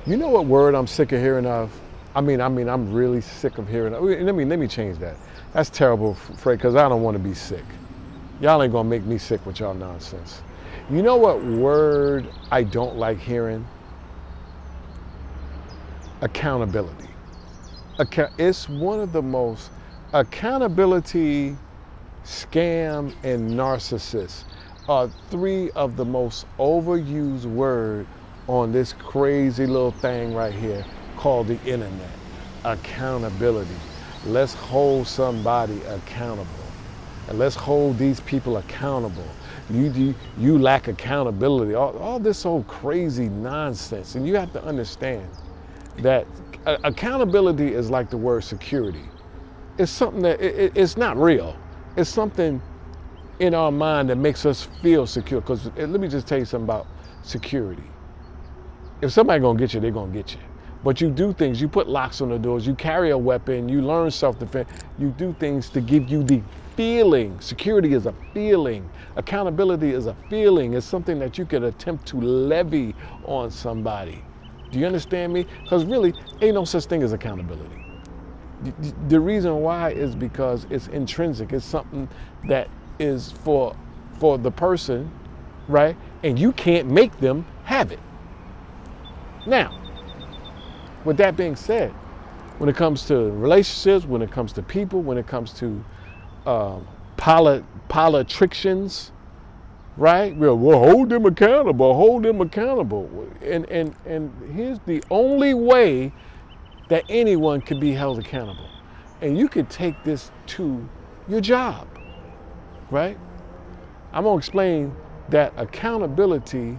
You know what word I'm sick of hearing of? I'm really sick of hearing of. Let me change that. That's terrible, Fred, because I don't want to be sick. Y'all ain't gonna make me sick with y'all nonsense. You know what word I don't like hearing? Accountability. It's one of the most accountability, scam, and narcissist are three of the most overused word on this crazy little thing right here called the internet. Accountability. Let's hold somebody accountable. And let's hold these people accountable. You lack accountability. All this old crazy nonsense. And you have to understand that accountability is like the word security. It's something that it's not real. It's something in our mind that makes us feel secure. Because let me just tell you something about security. If somebody's gonna get you, they're gonna get you. But you do things, you put locks on the doors, you carry a weapon, you learn self-defense, you do things to give you the feeling. Security is a feeling. Accountability is a feeling. It's something that you could attempt to levy on somebody. Do you understand me? Because really, ain't no such thing as accountability. The reason why is because it's intrinsic. It's something that is for the person, right? And you can't make them have it. Now, with that being said, when it comes to relationships, when it comes to people, when it comes to politicians, right? Well, hold them accountable, hold them accountable. And here's the only way that anyone can be held accountable. And you could take this to your job, right? I'm gonna explain that accountability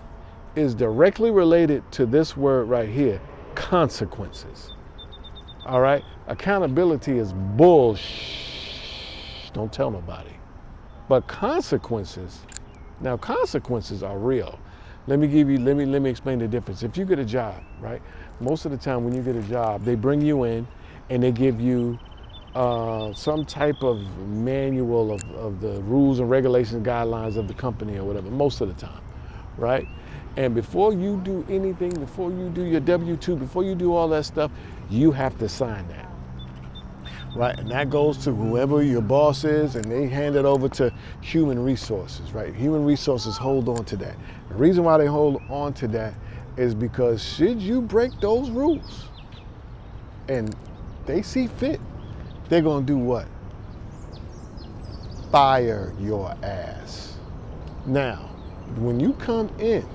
is directly related to this word right here, consequences. All right? Accountability is bullshit. Don't tell nobody. But consequences, now consequences are real. Let me explain the difference. If you get a job, right? Most of the time when you get a job, they bring you in and they give you some type of manual of the rules and regulations, guidelines of the company or whatever, most of the time, right? And before you do anything, before you do your W-2, before you do all that stuff, you have to sign that, right? And that goes to whoever your boss is, and they hand it over to human resources, right? Human resources hold on to that. The reason why they hold on to that is because should you break those rules and they see fit, they're gonna do what? Fire your ass. Now, when you come in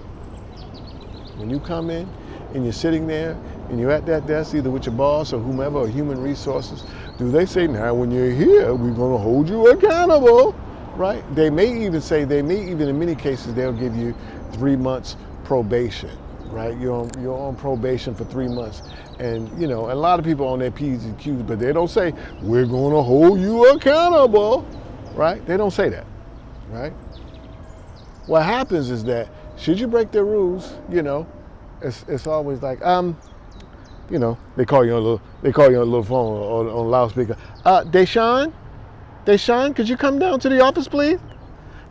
and you're sitting there and you're at that desk, either with your boss or whomever or human resources, do they say, now when you're here, we're gonna hold you accountable, right? They may even in many cases, they'll give you 3 months probation, right? You're on probation for 3 months. And you know, a lot of people on their P's and Q's, but they don't say, we're gonna hold you accountable, right? They don't say that, right? What happens is that should you break their rules, you know, it's always like, you know, they call you on a little phone or on loudspeaker. Deshaun, could you come down to the office, please?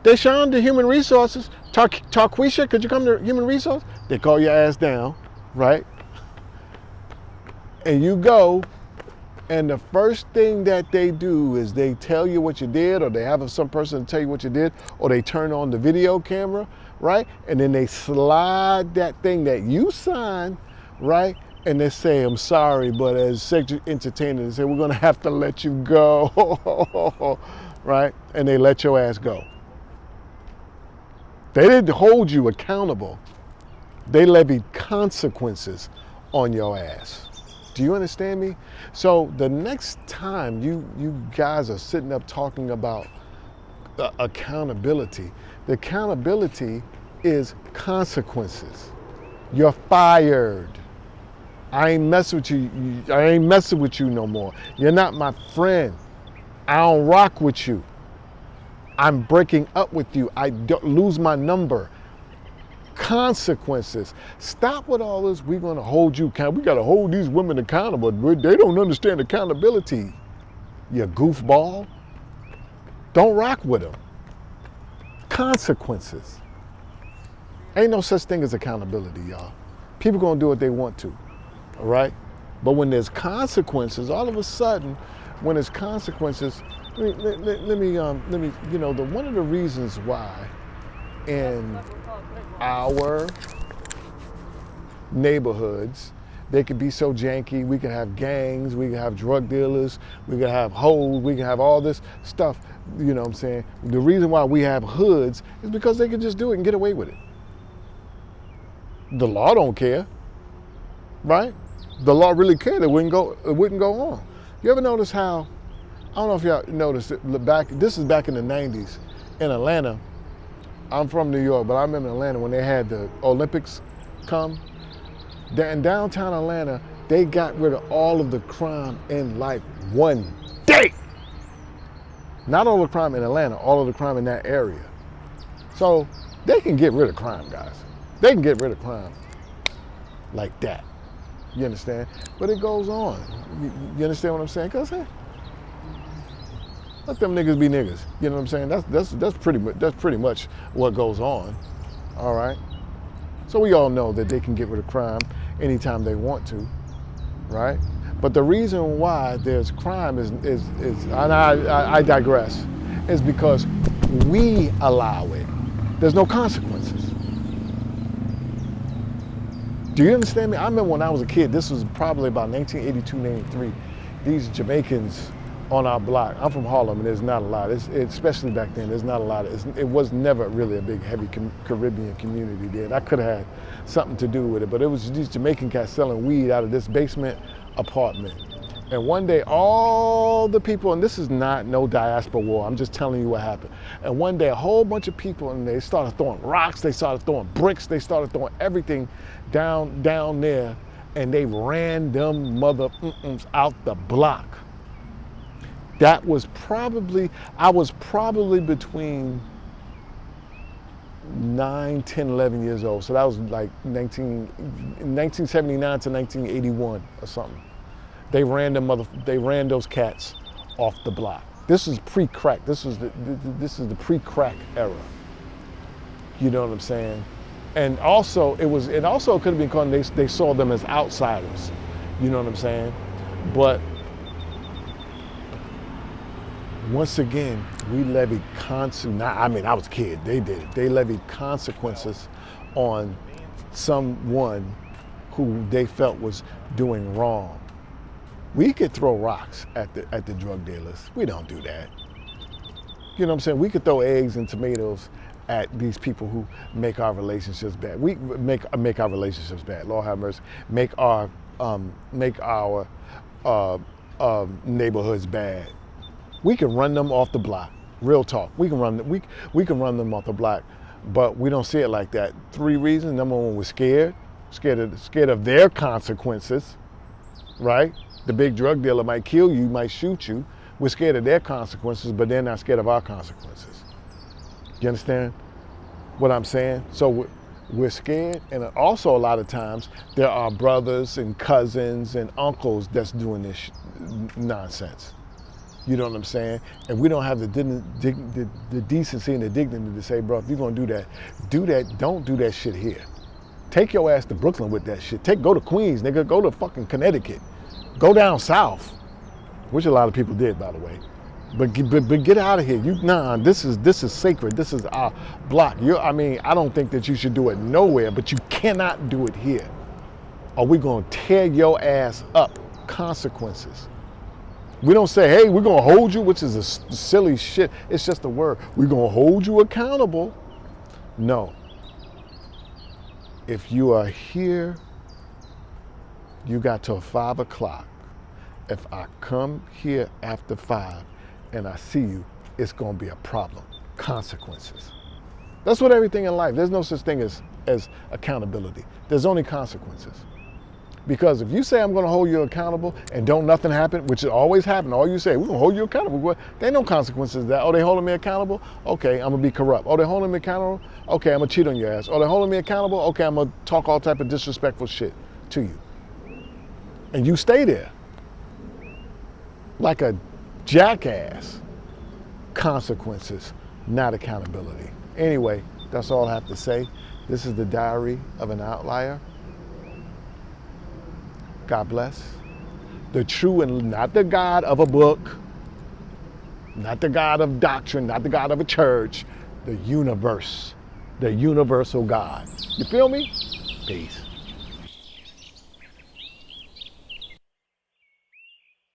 Deshaun, the human resources. Tarquisha, could you come to human resource? They call your ass down, right? And you go, and the first thing that they do is they tell you what you did, or they have some person tell you what you did, or they turn on the video camera, right? And then they slide that thing that you signed, right? And they say, I'm sorry, but as sexual entertainer, they say, we're gonna have to let you go, right? And they let your ass go. They didn't hold you accountable. They levied consequences on your ass. Do you understand me? So the next time you guys are sitting up talking about accountability, the accountability is consequences. You're fired. I ain't messing with you. I ain't messing with you no more. You're not my friend. I don't rock with you. I'm breaking up with you. I don't lose my number. Consequences. Stop with all this. We're going to hold you accountable. We got to hold these women accountable. They don't understand accountability. You goofball. Don't rock with them. Consequences. Ain't no such thing as accountability, y'all. People going to do what they want to. all right? But when there's consequences, all of a sudden, when there's consequences, let me, one of the reasons why in our neighborhoods, they could be so janky. We can have gangs, we can have drug dealers, we can have hoes, we can have all this stuff. You know what I'm saying? The reason why we have hoods is because they can just do it and get away with it. The law don't care, right? The law really cared. It wouldn't go on. You ever notice how? I don't know if y'all noticed it. This is back in the '90s in Atlanta. I'm from New York, but I remember in Atlanta when they had the Olympics come. In downtown Atlanta, they got rid of all of the crime in like one day. Not all the crime in Atlanta, all of the crime in that area. So they can get rid of crime, guys. They can get rid of crime like that. You understand? But it goes on. You understand what I'm saying? Cause let them niggas be niggas. You know what I'm saying? That's pretty much what goes on. All right. So we all know that they can get rid of crime anytime they want to, right? But the reason why there's crime is and I digress, is because we allow it. There's no consequences. Do you understand me? I remember when I was a kid, this was probably about 1982, 93, these Jamaicans on our block. I'm from Harlem, and there's not a lot, especially back then, there's not a lot. It was never really a big, heavy Caribbean community there. That could have had something to do with it, but it was these Jamaican cats selling weed out of this basement apartment. And one day, all the people, and this is not no diaspora war, I'm just telling you what happened. And one day, a whole bunch of people, and they started throwing rocks, they started throwing bricks, they started throwing everything down there, and they ran them out the block. That was I was probably between 9, 10, 11 years old. So that was like 1979 to 1981 or something. They ran those cats off the block. This is pre-crack. This is the pre-crack era. You know what I'm saying? And also it could have been called, they saw them as outsiders. You know what I'm saying? But once again, we levied I was a kid, they did it. They levied consequences on someone who they felt was doing wrong. We could throw rocks at the drug dealers. We don't do that. You know what I'm saying? We could throw eggs and tomatoes at these people who make our relationships bad. We make our relationships bad. Lord have mercy. Make our neighborhoods bad. We can run them off the block. Real talk. We can run them off the block, but we don't see it like that. 3 reasons. Number one, we're scared of their consequences, right? The big drug dealer might kill you, might shoot you. We're scared of their consequences, but they're not scared of our consequences. You understand what I'm saying? So we're scared, and also a lot of times there are brothers and cousins and uncles that's doing this nonsense. You know what I'm saying? And we don't have the decency and the dignity to say, bro, if you're gonna do that, don't do that shit here. Take your ass to Brooklyn with that shit. Go to Queens, nigga, go to fucking Connecticut. Go down south, which a lot of people did, by the way. But get out of here. This is sacred. This is our block. I don't think that you should do it nowhere, but you cannot do it here. Or we're gonna tear your ass up. Consequences. We don't say, hey, we're gonna hold you, which is a silly shit. It's just a word. We're gonna hold you accountable. No. If you are here, you got till 5 o'clock. If I come here after 5 and I see you, it's gonna be a problem. Consequences. That's what everything in life, there's no such thing as accountability. There's only consequences. Because if you say I'm gonna hold you accountable and don't nothing happen, which always happen, all you say, we're gonna hold you accountable. Well, there ain't no consequences to that. Oh, they holding me accountable? Okay, I'm gonna be corrupt. Oh, they holding me accountable? Okay, I'm gonna cheat on your ass. Oh, they holding me accountable? Okay, I'm gonna talk all type of disrespectful shit to you. And you stay there like a jackass. Consequences, not accountability. Anyway, that's all I have to say. This is the Diary of an Outlier. God bless. The true and not the God of a book, not the God of doctrine, not the God of a church, the universe, the universal God. You feel me? Peace.